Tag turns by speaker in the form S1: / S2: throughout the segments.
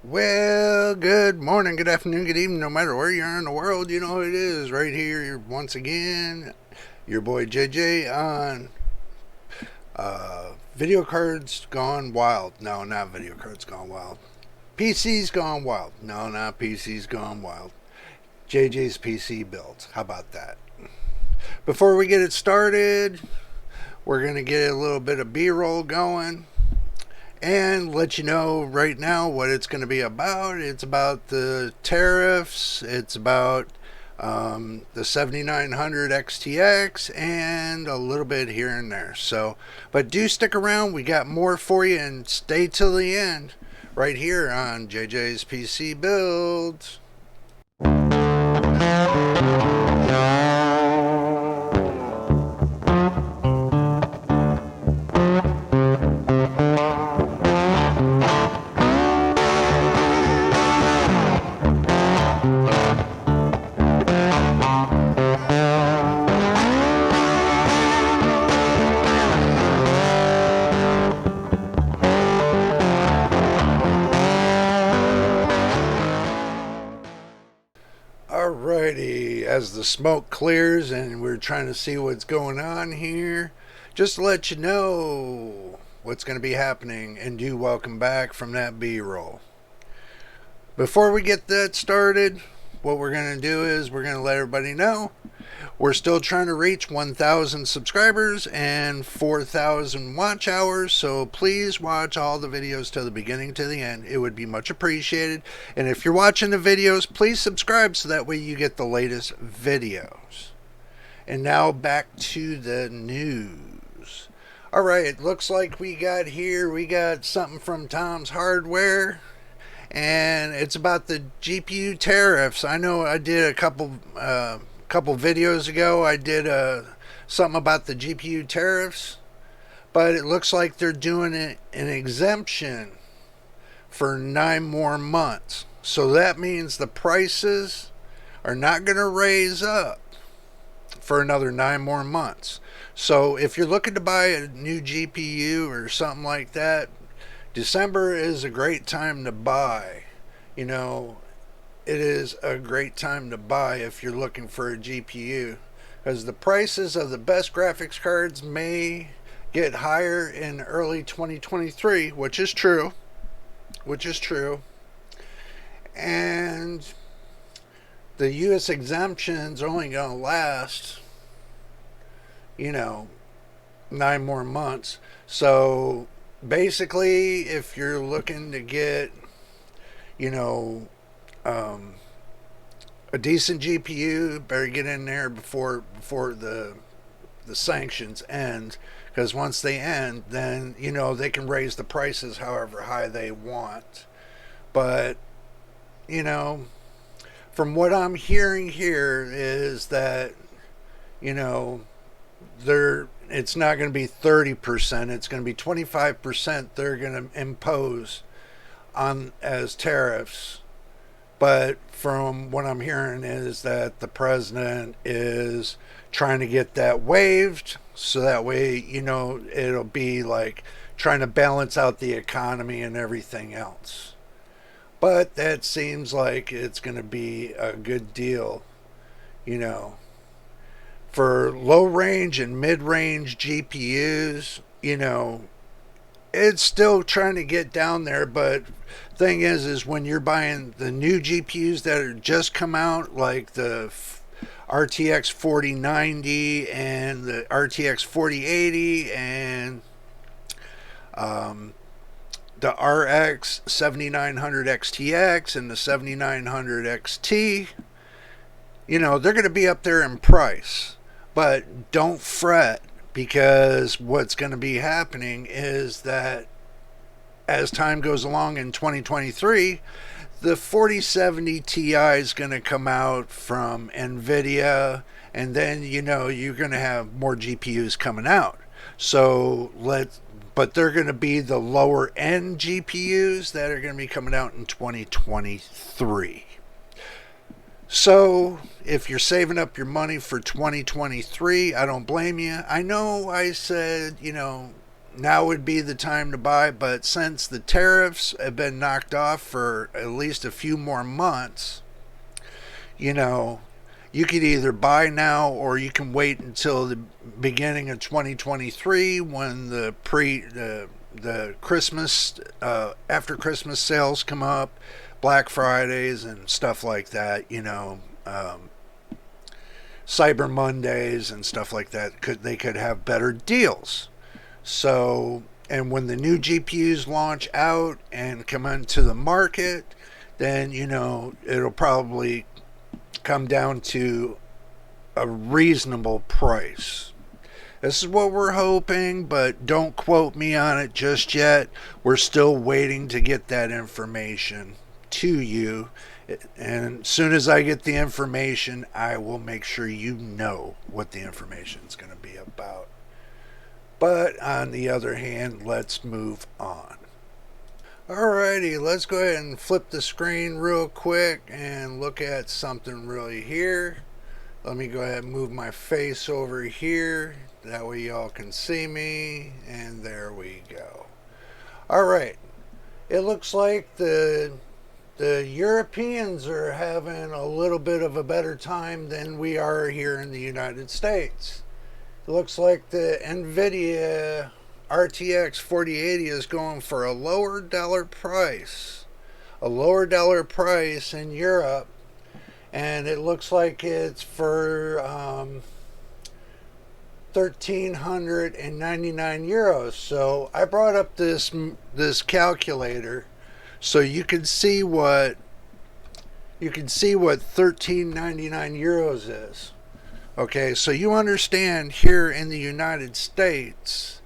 S1: Well, good morning, good afternoon, good evening, no matter where you are in the world, you know who it is. Right here, once again, your boy JJ on video cards gone wild. No, not video cards gone wild. PC's gone wild. No, not PC's gone wild. JJ's PC builds. How about that? Before we get it started, we're going to get a little bit of B roll going and let you know right now what it's going to be about. It's about the tariffs, it's about the 7900 XTX, and a little bit here and there. So, but do stick around. We got more for you, and stay till the end right here on JJ's PC Builds. Alrighty, as the smoke clears and we're trying to see what's going on here, just to let you know what's going to be happening, and do welcome back from that B-roll. Before we get that started, what we're going to do is we're going to let everybody know we're still trying to reach 1,000 subscribers and 4,000 watch hours, so please watch all the videos to the beginning to the end. It would be much appreciated. And if you're watching the videos, please subscribe so that way you get the latest videos. And now back to the news. Alright, it looks like we got something from Tom's Hardware, and it's about the GPU tariffs. I know I did a couple videos ago, I did something about the GPU tariffs, but it looks like they're doing an exemption for 9 more months. So that means the prices are not going to raise up for another 9 more months. So if you're looking to buy a new GPU or something like that, December is a great time to buy. You know, it is a great time to buy if you're looking for a GPU, because the prices of the best graphics cards may get higher in early 2023, which is true. And the US exemptions are only going to last, 9 more months. So basically, if you're looking to get, a decent GPU, better get in there before the sanctions end, because once they end, then they can raise the prices however high they want. But from what I'm hearing here is that it's not going to be 30%, it's going to be 25% they're going to impose on as tariffs. But from what I'm hearing is that the president is trying to get that waived, so that way it'll be like trying to balance out the economy and everything else. But that seems like it's going to be a good deal, for low range and mid range GPUs. It's still trying to get down there, but thing is when you're buying the new GPUs that are just come out, like the RTX 4090 and the RTX 4080 and the RX 7900 XTX and the 7900 XT, they're going to be up there in price. But don't fret, because what's going to be happening is that as time goes along in 2023, the 4070 Ti is going to come out from nvidia, and then you're going to have more GPUs coming out. But they're going to be the lower end GPUs that are going to be coming out in 2023. So if you're saving up your money for 2023, I don't blame you. I know I said, now would be the time to buy. But since the tariffs have been knocked off for at least a few more months, you know, you could either buy now or you can wait until the beginning of 2023 when the Christmas after Christmas sales come up, Black Fridays and stuff like that. Cyber Mondays and stuff like that. They could have better deals. So, and when the new GPUs launch out and come into the market, then it'll probably come down to a reasonable price. This is what we're hoping, but don't quote me on it just yet. We're still waiting to get that information to you. And as soon as I get the information, I will make sure you know what the information is going to be about. But on the other hand, let's move on. Alrighty, let's go ahead and flip the screen real quick and look at something really here. Let me go ahead and move my face over here. That way y'all can see me. And there we go. Alright, it looks like the Europeans are having a little bit of a better time than we are here in the United States. It looks like the nvidia RTX 4080 is going for a lower dollar price. A lower dollar price in Europe. And it looks like it's for 1,399 euros. So I brought up this calculator so you can see what 1,399 euros is. Okay, so you understand here in the United States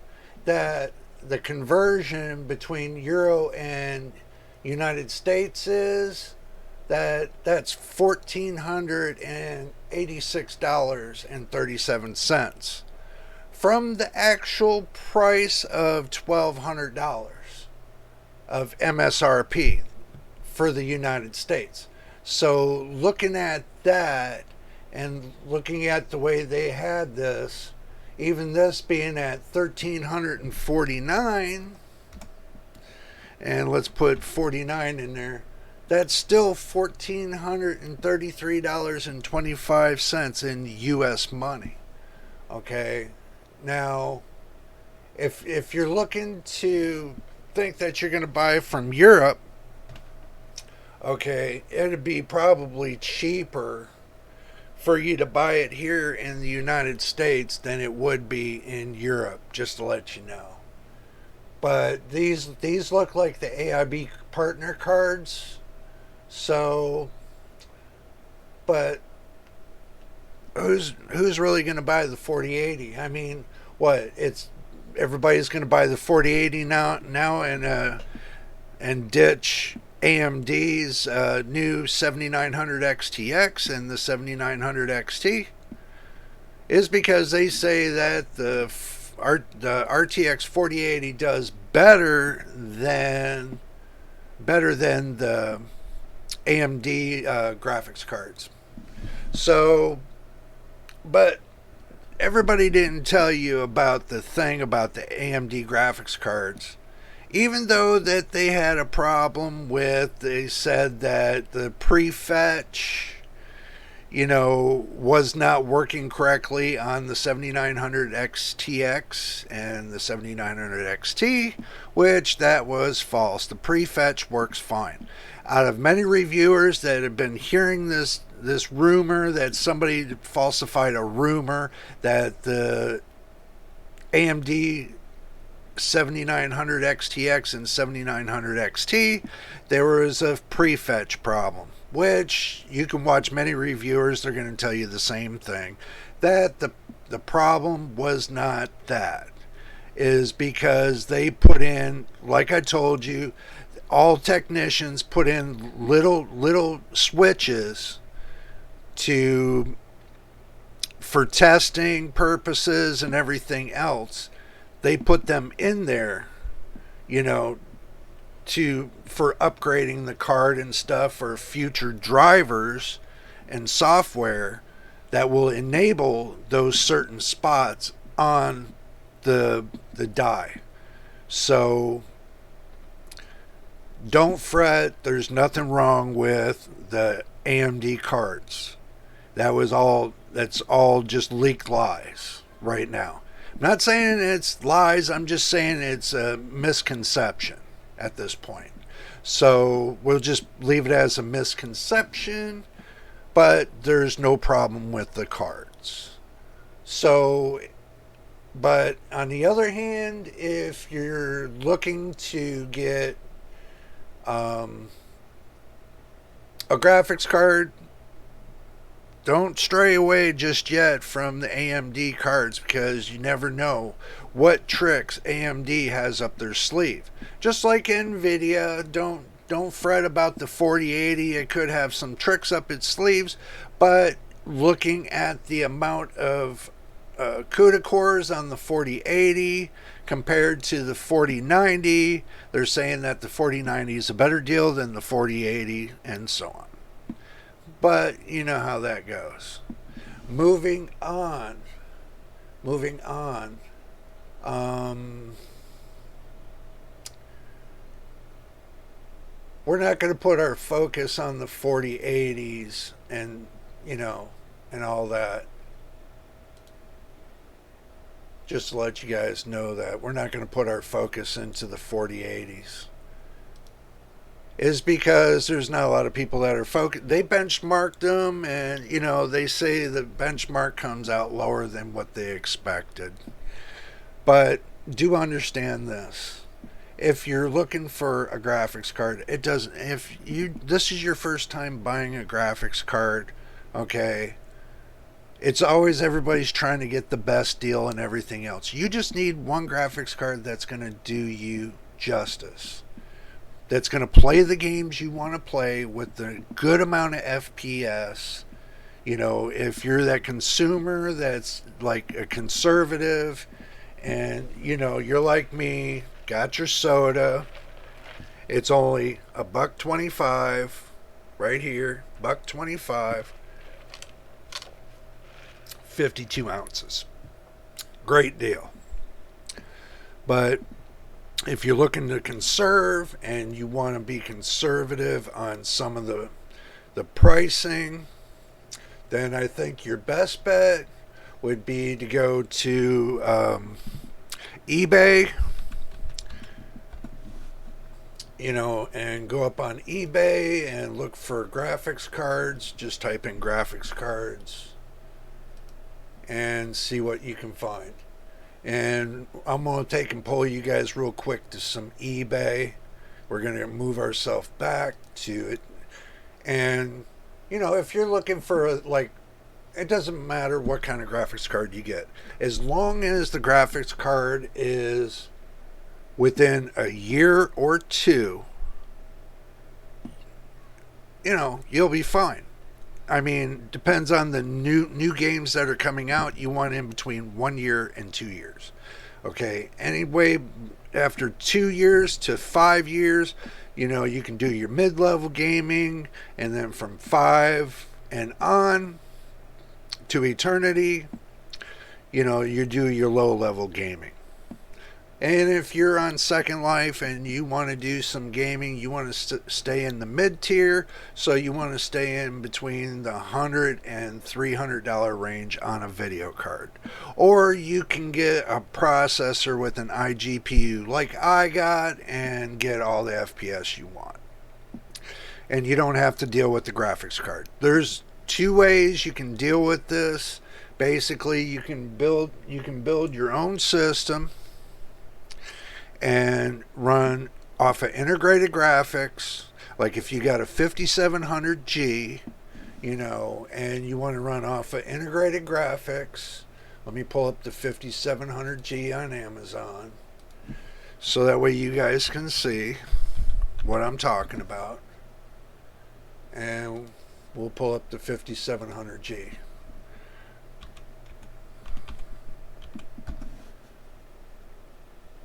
S1: that the conversion between euro and United States is that's $1,486.37 from the actual price of $1,200 of MSRP for the United States. So looking at that and looking at the way they had this, even this being at 1,349, and let's put 49 in there, that's still $1,433.25 in US money. Okay, now if you're looking to think that you're going to buy from Europe, okay, it'd be probably cheaper for you to buy it here in the United States than it would be in Europe, just to let you know. But these look like the AIB partner cards. So, but who's really going to buy the 4080? I mean, what? It's everybody's going to buy the 4080 now and ditch AMD's new 7900 XTX and the 7900 XT is because they say that the RTX 4080 does better than the AMD graphics cards. So, but everybody didn't tell you about the thing about the AMD graphics cards. Even though that they had a problem with, they said that the prefetch, was not working correctly on the 7900 XTX and the 7900 XT, which that was false. The prefetch works fine. Out of many reviewers that have been hearing this rumor that somebody falsified a rumor that the AMD 7900 XTX and 7900 XT, there was a prefetch problem, which you can watch many reviewers, they're going to tell you the same thing, that the problem was not that, is because they put in, like I told you, all technicians put in little switches for testing purposes and everything else. They put them in there, for upgrading the card and stuff for future drivers and software that will enable those certain spots on the die. So don't fret. There's nothing wrong with the AMD cards. That's all just leaked lies right now. I'm not saying it's lies, I'm just saying it's a misconception at this point. So we'll just leave it as a misconception, but there's no problem with the cards. So, but on the other hand, if you're looking to get a graphics card, don't stray away just yet from the AMD cards, because you never know what tricks AMD has up their sleeve. Just like nvidia, don't fret about the 4080. It could have some tricks up its sleeves, but looking at the amount of CUDA cores on the 4080 compared to the 4090, they're saying that the 4090 is a better deal than the 4080, and so on. But you know how that goes. Moving on. Moving on. We're not going to put our focus on the 4080s and, and all that. Just to let you guys know that we're not going to put our focus into the 4080s. Is because there's not a lot of people that are focused. They benchmarked them, and they say the benchmark comes out lower than what they expected. But do understand this: if you're looking for a graphics card, it doesn't. If this is your first time buying a graphics card, okay, it's always everybody's trying to get the best deal and everything else. You just need one graphics card that's going to do you justice, that's going to play the games you want to play with a good amount of FPS. If you're that consumer that's like a conservative, and you're like me, got your soda, it's only $1.25 right here, $1.25, 52 ounces. Great deal. But if you're looking to conserve and you want to be conservative on some of the pricing, then I think your best bet would be to go to eBay, and go up on eBay and look for graphics cards. Just type in graphics cards and see what you can find. And I'm going to take and pull you guys real quick to some eBay. We're going to move ourselves back to it. And, if you're looking for it doesn't matter what kind of graphics card you get. As long as the graphics card is within a year or two, you'll be fine. I mean, depends on the new games that are coming out. You want in between 1 year and 2 years. Okay. Anyway, after 2 years to 5 years, you can do your mid-level gaming, and then from 5 and on to eternity, you do your low-level gaming. And if you're on Second Life and you want to do some gaming, you want to stay in the mid-tier, so you want to stay in between the $100 and $300 range on a video card. Or you can get a processor with an iGPU like I got and get all the FPS you want. And you don't have to deal with the graphics card. There's two ways you can deal with this. Basically, you can build your own system and run off of integrated graphics. Like if you got a 5700G, and you want to run off of integrated graphics, let me pull up the 5700G on Amazon so that way you guys can see what I'm talking about. And we'll pull up the 5700G.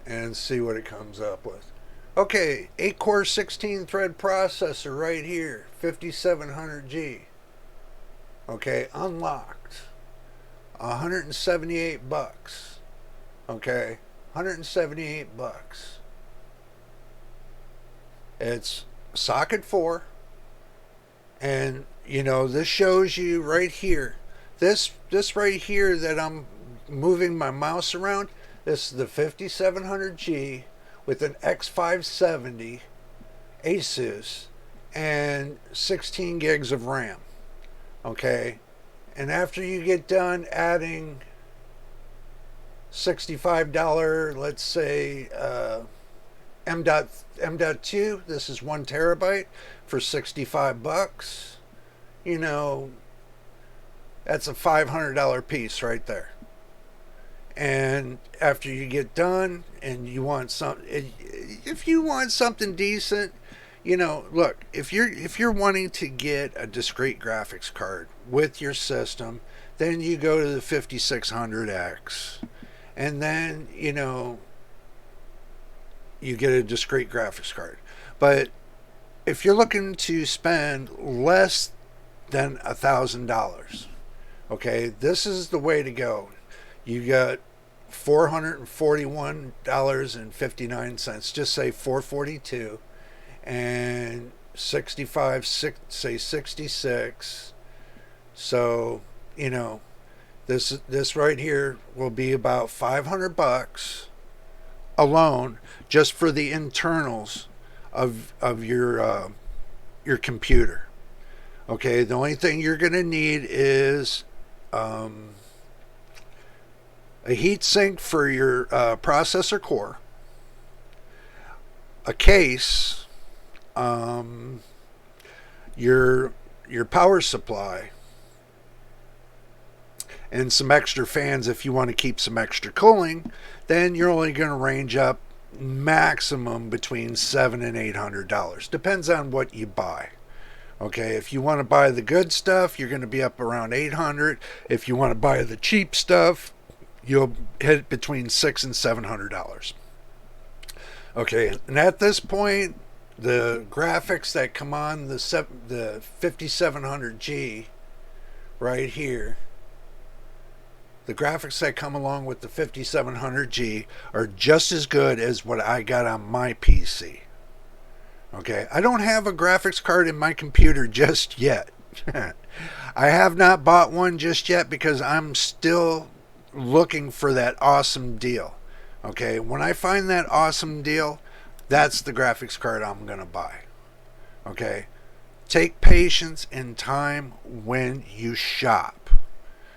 S1: And see what it comes up with. Okay, 8-core 16-thread processor right here, 5700G. Okay, unlocked. $178. Okay, $178. It's socket 4, and this shows you right here. This right here that I'm moving my mouse around. This is the 5700G with an X570 Asus and 16 gigs of RAM. Okay, and after you get done adding $65, let's say M.2, this is 1 TB for $65. That's a $500 piece right there. And after you get done and you want if you want something decent, look, if you're wanting to get a discrete graphics card with your system, then you go to the 5600X, and then you get a discrete graphics card. But if you're looking to spend less than $1,000, okay, this is the way to go. You got $441.59. Just say 442, and 65, say 66. So this right here will be about $500 alone, just for the internals of your computer. Okay, the only thing you're going to need is a heat sink for your processor core, a case, your power supply, and some extra fans if you want to keep some extra cooling. Then you're only going to range up maximum between $700 and $800. Depends on what you buy. Okay, if you want to buy the good stuff, you're going to be up around $800. If you want to buy the cheap stuff, you'll hit between $600 and $700. Okay, and at this point, the graphics that come on the 5700G right here, the graphics that come along with the 5700G are just as good as what I got on my PC. Okay, I don't have a graphics card in my computer just yet. I have not bought one just yet because I'm still looking for that awesome deal. Okay, when I find that awesome deal, that's the graphics card I'm going to buy. Okay, take patience and time when you shop.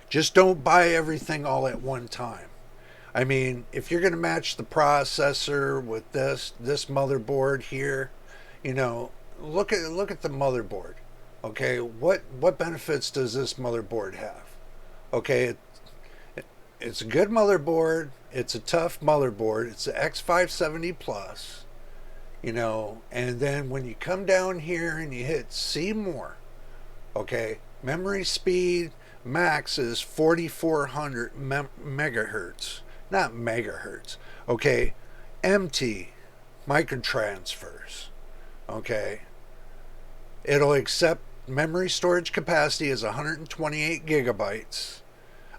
S1: Just don't buy everything all at one time. I mean, if you're going to match the processor with this motherboard here, look at the motherboard. Okay, what benefits does this motherboard have? Okay, it's a good motherboard. It's a tough motherboard. It's an X570 Plus. And then when you come down here and you hit see more, okay, memory speed max is 4400 megahertz, not megahertz. Okay, MT microtransfers. Okay, it'll accept memory storage capacity is 128 gigabytes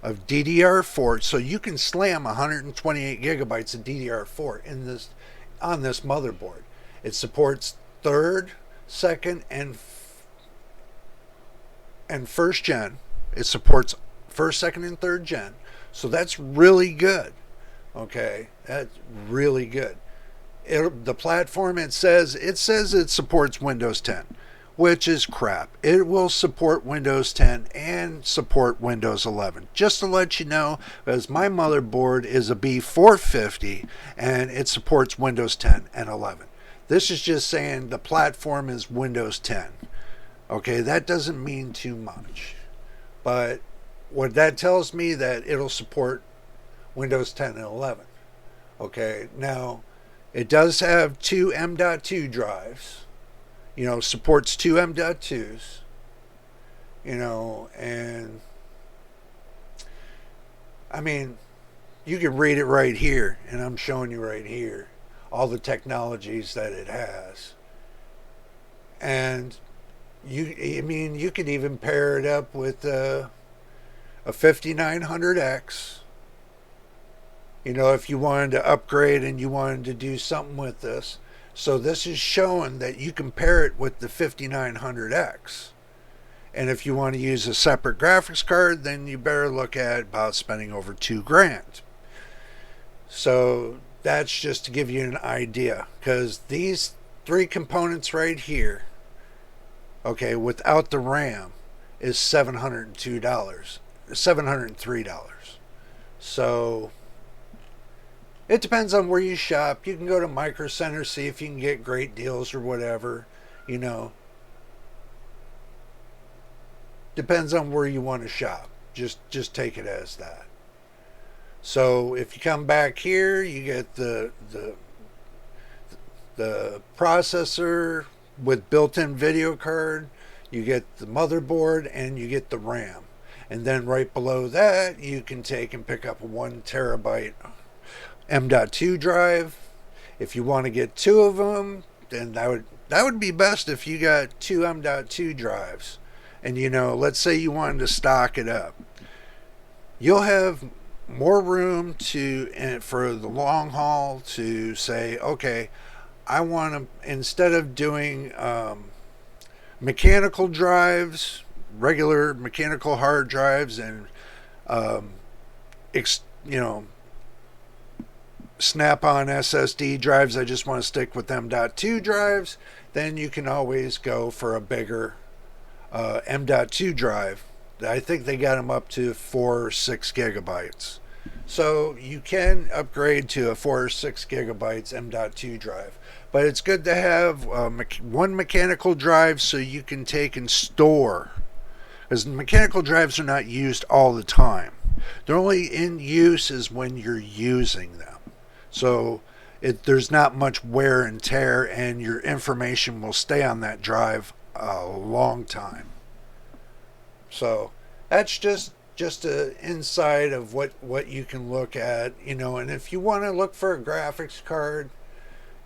S1: of DDR4, so you can slam 128 gigabytes of DDR4 on this motherboard. It supports third, second, and first gen. It supports first, second, and third gen, so that's really good. Okay, that's really good. The platform, it says it supports Windows 10, which is crap. It will support Windows 10 and support Windows 11. Just to let you know, as my motherboard is a B450 and it supports Windows 10 and 11. This is just saying the platform is Windows 10. Okay, that doesn't mean too much. But what that tells me that it'll support Windows 10 and 11. Okay, now it does have two M.2 drives. Supports two M.2s. And I mean, you can read it right here, and I'm showing you right here all the technologies that it has. And you could even pair it up with a 5900X, if you wanted to upgrade and you wanted to do something with this. So this is showing that you can pair it with the 5900X. And if you want to use a separate graphics card, then you better look at about spending over $2,000. So that's just to give you an idea, because these three components right here, okay, without the RAM, is $703. So it depends on where you shop. You can go to Micro Center, see if you can get great deals or whatever. Depends on where you want to shop. Just take it as that. So if you come back here, you get the processor with built-in video card, you get the motherboard, and you get the RAM. And then right below that, you can take and pick up a 1 terabyte M.2 drive. If you want to get two of them, then that would be best if you got two M.2 drives. And let's say you wanted to stock it up. You'll have more room for the long haul to say, okay, I want to, instead of doing mechanical drives, regular mechanical hard drives, and snap-on SSD drives, I just want to stick with M.2 drives, then you can always go for a bigger M.2 drive. I think they got them up to 4 or 6 gigabytes. So you can upgrade to a 4 or 6 gigabytes M.2 drive. But it's good to have one mechanical drive so you can take and store. Because mechanical drives are not used all the time. They're only in use is when you're using them. So there's not much wear and tear, and your information will stay on that drive a long time. So that's just an insight of what you can look at, and if you want to look for a graphics card,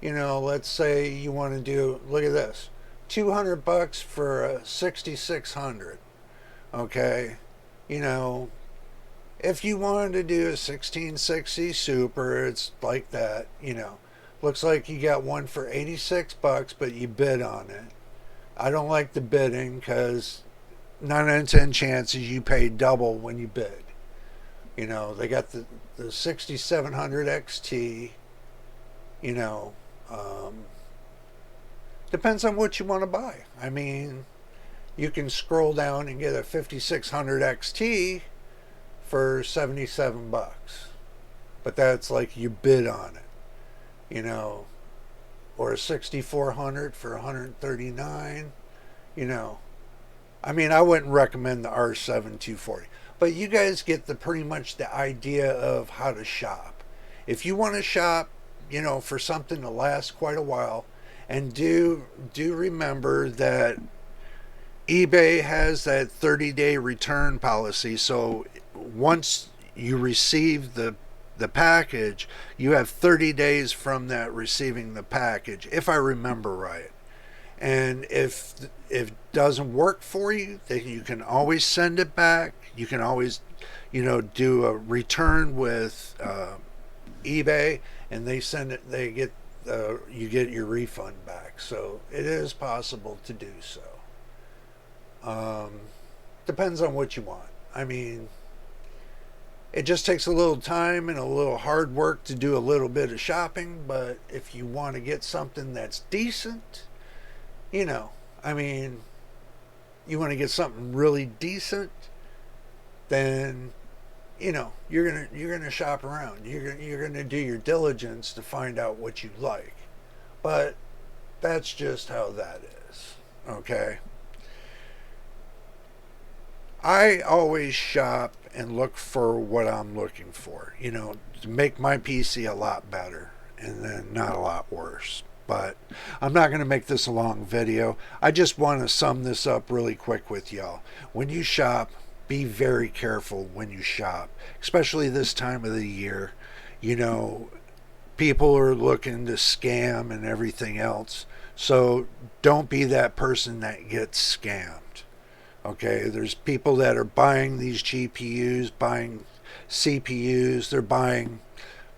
S1: let's say you want to do, look at this, $200 for a 6600. Okay, if you wanted to do a 1660 Super, it's like that, looks like you got one for $86, but you bid on it. I don't like the bidding, because 9 out of 10 chances you pay double when you bid. They got the 6700 XT. Depends on what you want to buy. I mean, you can scroll down and get a 5600 XT for $77, but that's like you bid on it, or a 6400 for $139. I mean, I wouldn't recommend the R7 240, but you guys get pretty much the idea of how to shop. If you want to shop, for something to last quite a while, and do remember that eBay has that 30-day return policy. So once you receive the package, you have 30 days from that receiving the package, if I remember right. And if it doesn't work for you, then you can always send it back. You can always, do a return with eBay, and they send it. They get you get your refund back. So it is possible to do so. Depends on what you want. I mean, it just takes a little time and a little hard work to do a little bit of shopping. But if you want to get something that's decent, I mean, you want to get something really decent, then you're gonna shop around. You're gonna do your diligence to find out what you like. But that's just how that is. Okay. I always shop and look for what I'm looking for, to make my PC a lot better and then not a lot worse. But I'm not going to make this a long video. I just want to sum this up really quick with y'all. When you shop, be very careful when you shop, especially this time of the year. People are looking to scam and everything else. So don't be that person that gets scammed. Okay, there's people that are buying these GPUs, buying CPUs, they're buying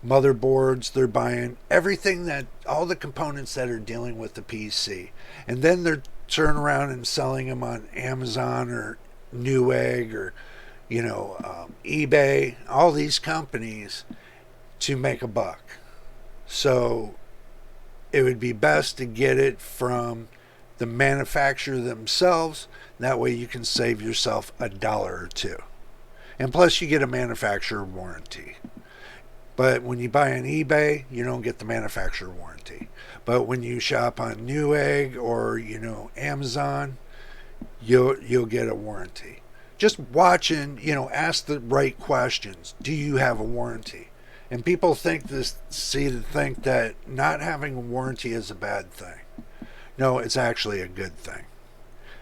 S1: motherboards, they're buying everything, that all the components that are dealing with the PC. And then they're turning around and selling them on Amazon or Newegg or, eBay, all these companies to make a buck. So it would be best to get it from the manufacturer themselves. That way you can save yourself $1 or two. And plus you get a manufacturer warranty. But when you buy on eBay, you don't get the manufacturer warranty. But when you shop on Newegg or, Amazon, you'll get a warranty. Just watching, ask the right questions. Do you have a warranty? And people think that not having a warranty is a bad thing. No, it's actually a good thing.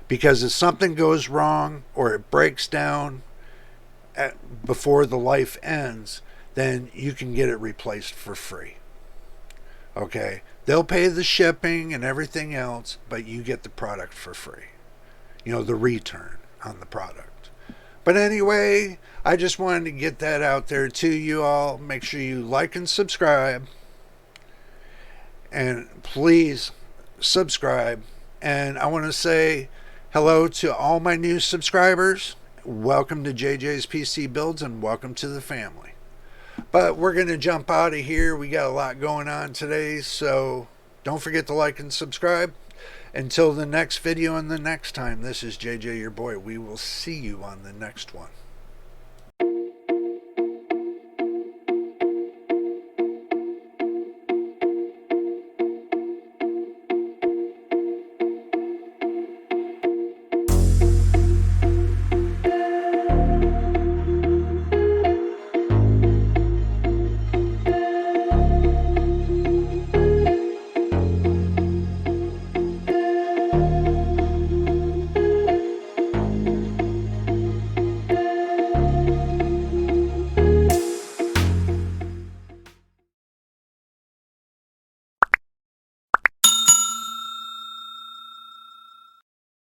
S1: Because if something goes wrong or it breaks down before the life ends, then you can get it replaced for free. Okay? They'll pay the shipping and everything else, but you get the product for free. The return on the product. But anyway, I just wanted to get that out there to you all. Make sure you like and subscribe. And please subscribe. And I want to say hello to all my new subscribers. Welcome to JJ's PC Builds and welcome to the family. But we're going to jump out of here. We got a lot going on today, so don't forget to like and subscribe. Until the next video and the next time, this is JJ, your boy. We will see you on the next one.